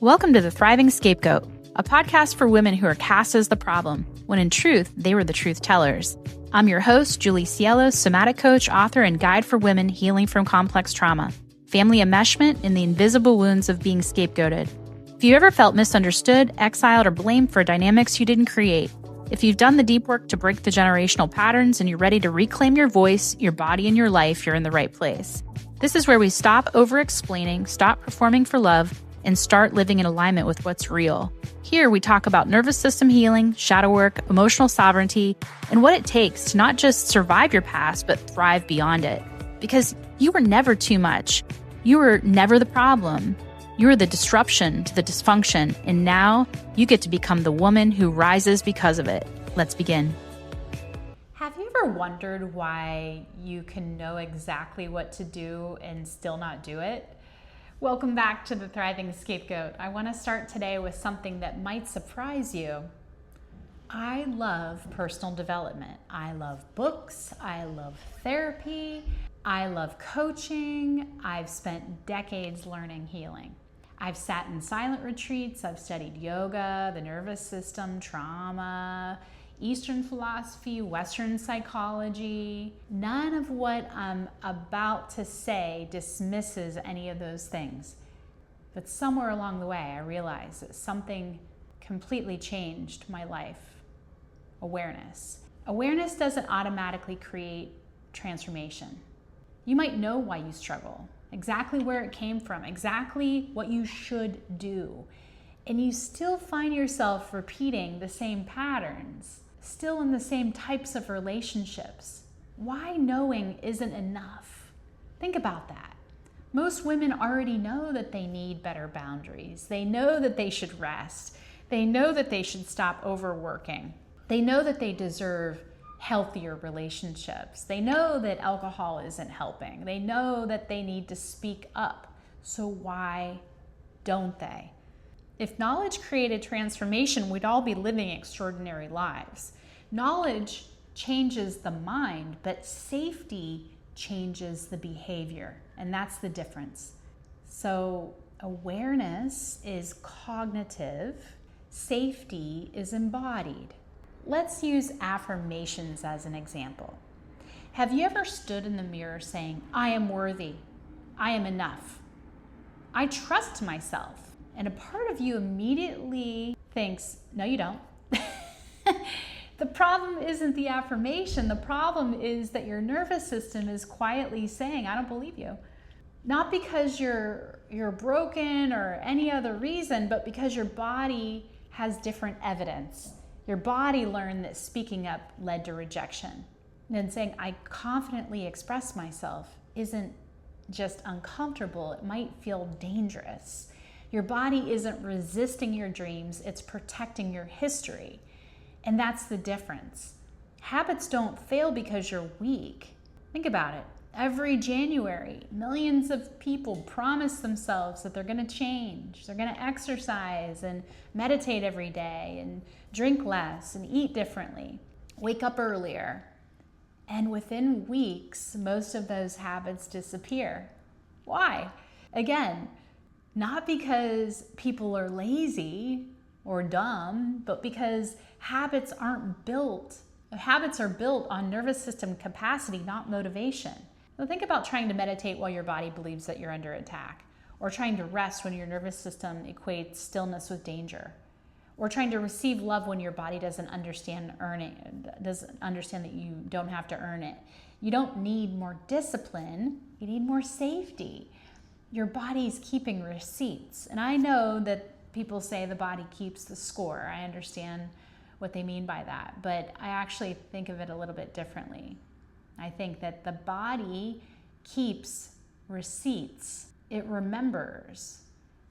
Welcome to the Thriving Scapegoat, a podcast for women who are cast as the problem, when in truth, they were the truth tellers. I'm your host, Julie Cielo, somatic coach, author, and guide for women healing from complex trauma, family enmeshment, and the invisible wounds of being scapegoated. If you ever felt misunderstood, exiled, or blamed for dynamics you didn't create, if you've done the deep work to break the generational patterns and you're ready to reclaim your voice, your body, and your life, you're in the right place. This is where we stop over-explaining, stop performing for love, and start living in alignment with what's real. Here, we talk about nervous system healing, shadow work, emotional sovereignty, and what it takes to not just survive your past, but thrive beyond it. Because you were never too much. You were never the problem. You were the disruption to the dysfunction, and now you get to become the woman who rises because of it. Let's begin. Have you ever wondered why you can know exactly what to do and still not do it? Welcome back to the Thriving Scapegoat. I want to start today with something that might surprise you. I love personal development. I love books. I love therapy. I love coaching. I've spent decades learning healing. I've sat in silent retreats. I've studied yoga, the nervous system, trauma, Eastern philosophy, Western psychology. None of what I'm about to say dismisses any of those things. But somewhere along the way, I realized that something completely changed my life. Awareness. Awareness doesn't automatically create transformation. You might know why you struggle, exactly where it came from, exactly what you should do. And you still find yourself repeating the same patterns, still in the same types of relationships. Why knowing isn't enough? Think about that. Most women already know that they need better boundaries. They know that they should rest. They know that they should stop overworking. They know that they deserve healthier relationships. They know that alcohol isn't helping. They know that they need to speak up. So why don't they? If knowledge created transformation, we'd all be living extraordinary lives. Knowledge changes the mind, but safety changes the behavior, and that's the difference. So awareness is cognitive, safety is embodied. Let's use affirmations as an example. Have you ever stood in the mirror saying, I am worthy, I am enough, I trust myself? And a part of you immediately thinks, no, you don't. The problem isn't the affirmation. The problem is that your nervous system is quietly saying, I don't believe you. Not because you're broken or any other reason, but because your body has different evidence. Your body learned that speaking up led to rejection. And then saying, I confidently express myself isn't just uncomfortable, it might feel dangerous. Your body isn't resisting your dreams, it's protecting your history. And that's the difference. Habits don't fail because you're weak. Think about it. Every January, millions of people promise themselves that they're going to change. They're going to exercise and meditate every day and drink less and eat differently, wake up earlier. And within weeks, most of those habits disappear. Why? Again, not because people are lazy or dumb, but because habits are built on nervous system capacity, not motivation. Now think about trying to meditate while your body believes that you're under attack, or trying to rest when your nervous system equates stillness with danger, or trying to receive love when your body doesn't understand that you don't have to earn it. You don't need more discipline, you need more safety. Your body's keeping receipts. And I know that people say the body keeps the score. I understand what they mean by that, but I actually think of it a little bit differently. I think that the body keeps receipts. It remembers,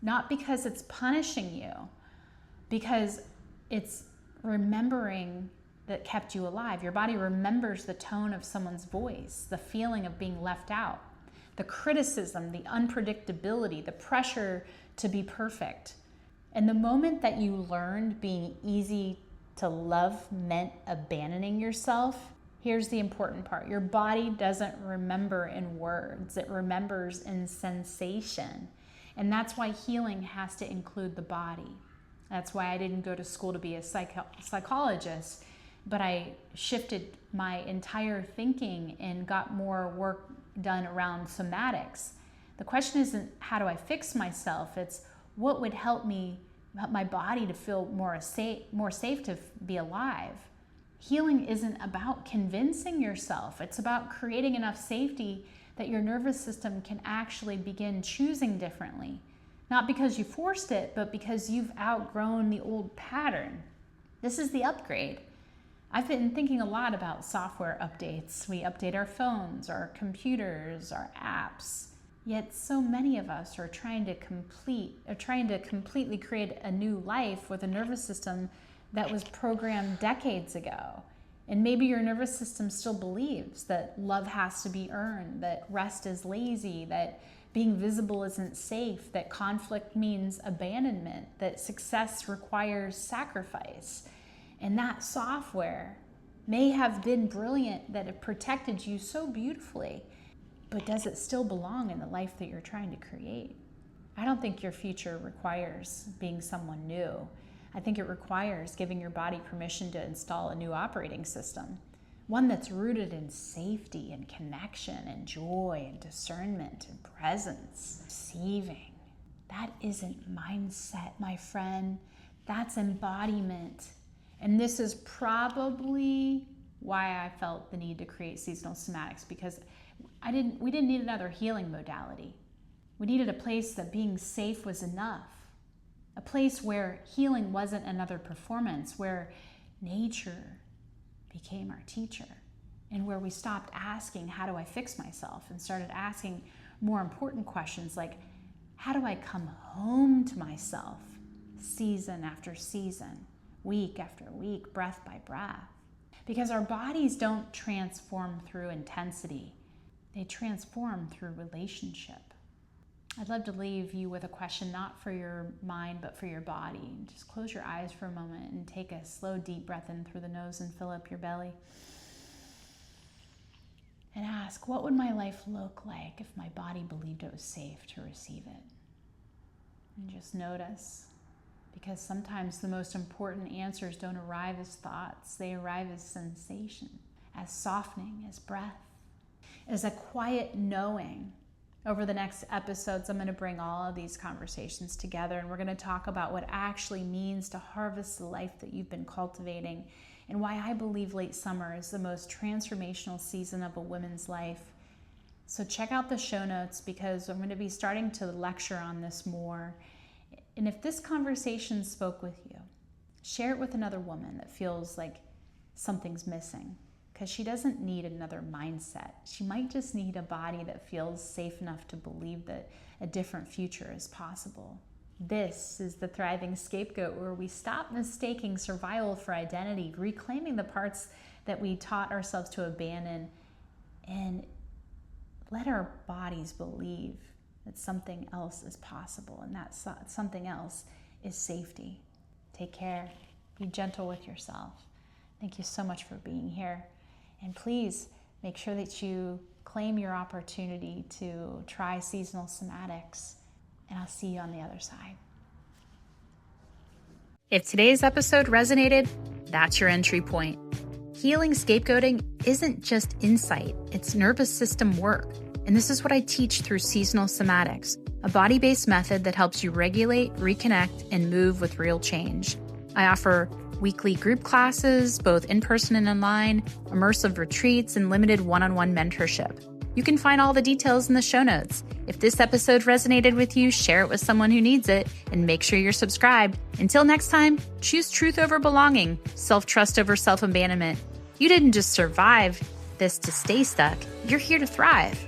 not because it's punishing you, because it's remembering that kept you alive. Your body remembers the tone of someone's voice, the feeling of being left out, the criticism, the unpredictability, the pressure to be perfect. And the moment that you learned being easy to love meant abandoning yourself, here's the important part. Your body doesn't remember in words. It remembers in sensation. And that's why healing has to include the body. That's why I didn't go to school to be a psychologist, but I shifted my entire thinking and got more work done around somatics. The question isn't how do I fix myself, it's what would help my body to feel more safe to be alive. Healing isn't about convincing yourself, it's about creating enough safety that your nervous system can actually begin choosing differently. Not because you forced it, but because you've outgrown the old pattern. This is the upgrade. I've been thinking a lot about software updates. We update our phones, our computers, our apps. Yet so many of us are trying to completely create a new life with a nervous system that was programmed decades ago. And maybe your nervous system still believes that love has to be earned, that rest is lazy, that being visible isn't safe, that conflict means abandonment, that success requires sacrifice. And that software may have been brilliant, that it protected you so beautifully, but does it still belong in the life that you're trying to create? I don't think your future requires being someone new. I think it requires giving your body permission to install a new operating system, one that's rooted in safety and connection and joy and discernment and presence, receiving. That isn't mindset, my friend. That's embodiment. And this is probably why I felt the need to create Seasonal Somatics, because we didn't need another healing modality. We needed a place that being safe was enough. A place where healing wasn't another performance, where nature became our teacher, and where we stopped asking, how do I fix myself? And started asking more important questions like, how do I come home to myself season after season, week after week, breath by breath? Because our bodies don't transform through intensity. They transform through relationship. I'd love to leave you with a question, not for your mind, but for your body. Just close your eyes for a moment and take a slow, deep breath in through the nose and fill up your belly. And ask, what would my life look like if my body believed it was safe to receive it? And just notice, because sometimes the most important answers don't arrive as thoughts. They arrive as sensation, as softening, as breath, as a quiet knowing. Over the next episodes, I'm going to bring all of these conversations together, and we're going to talk about what actually means to harvest the life that you've been cultivating, and why I believe late summer is the most transformational season of a woman's life. So check out the show notes, because I'm going to be starting to lecture on this more. And if this conversation spoke with you, share it with another woman that feels like something's missing. Because she doesn't need another mindset. She might just need a body that feels safe enough to believe that a different future is possible. This is the Thriving Scapegoat, where we stop mistaking survival for identity, reclaiming the parts that we taught ourselves to abandon, and let our bodies believe that something else is possible, and that something else is safety. Take care. Be gentle with yourself. Thank you so much for being here. And please make sure that you claim your opportunity to try Seasonal Somatics, and I'll see you on the other side. If today's episode resonated, that's your entry point. Healing scapegoating isn't just insight, it's nervous system work. And this is what I teach through Seasonal Somatics, a body-based method that helps you regulate, reconnect, and move with real change. I offer weekly group classes, both in-person and online, immersive retreats, and limited one-on-one mentorship. You can find all the details in the show notes. If this episode resonated with you, share it with someone who needs it, and make sure you're subscribed. Until next time, choose truth over belonging, self-trust over self-abandonment. You didn't just survive this to stay stuck. You're here to thrive.